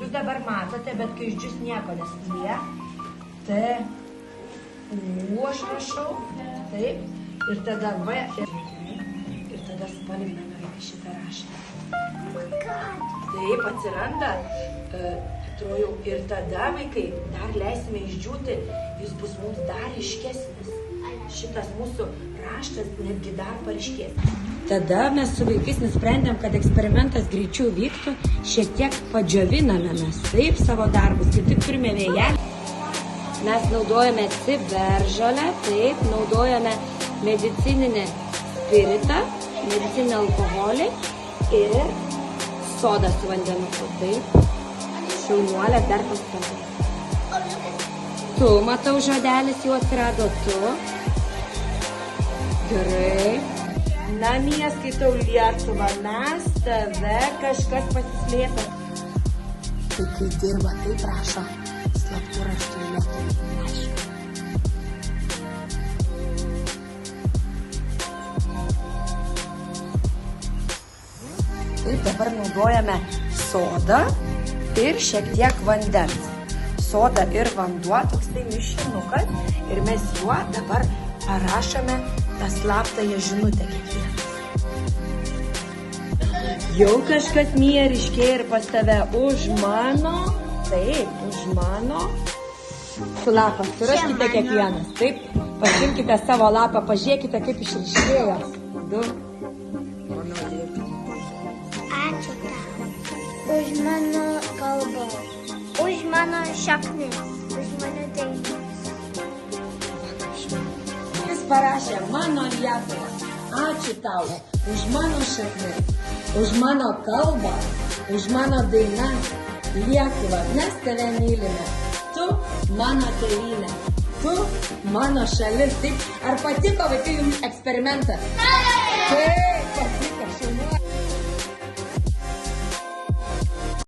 Jūs dabar matote, bet kai išdžius nieko nesidėja. T, U aš rašau. Taip. Ir tada V. Ir tada spalviname šitą raštą. Taip, atsiranda. Trojau. Ir tada, vaikai, dar leisime išdžiūti. Jis bus mums dar ryškesnis. Šitas mūsų raštas netgi dar paryškės. Tada mes su vaikais nusprendėm, kad eksperimentas greičiau vyktų, šiek tiek padžioviname mes taip savo darbus, kaip tik turime vėjelį. Mes naudojame ciberžolę, taip, naudojame medicininį spiritą, medicininį alkoholį ir sodą su vandenuku, taip. Šaunuolė dar pastabė. Tu, matau, žodelis jau atsirado, tu. Gerai. Namie skaitau Lietuvą, mes tave kažkas pasislėpė. Tai kai dirba, taip rašo slaptų raštų Lietuvą. Taip, dabar naudojame sodą ir šiek tiek vandens. Soda ir vanduo, toksai mišinukas, ir mes juo dabar parašome tą slaptąją žinutę kiekvienas. Jau kažkas Mija ryškėja ir pas tave už mano, taip, už mano lapą. Suraškite kiekvienas, taip, pasimkite savo lapą, pažiūrėkite, kaip išryškėjo. Du. Ačiū tau už mano kalbą, už mano šaknis, už mano dainas. Jis parašė mano Lietuvą. Ačiū tau už mano šaknis, už mano kalbą, už mano dainas. Lietuvą, mes tave mylime. Tu mano tėvynė, tu mano šalis. Taip, ar patiko vaikai jums eksperimentas? Taip.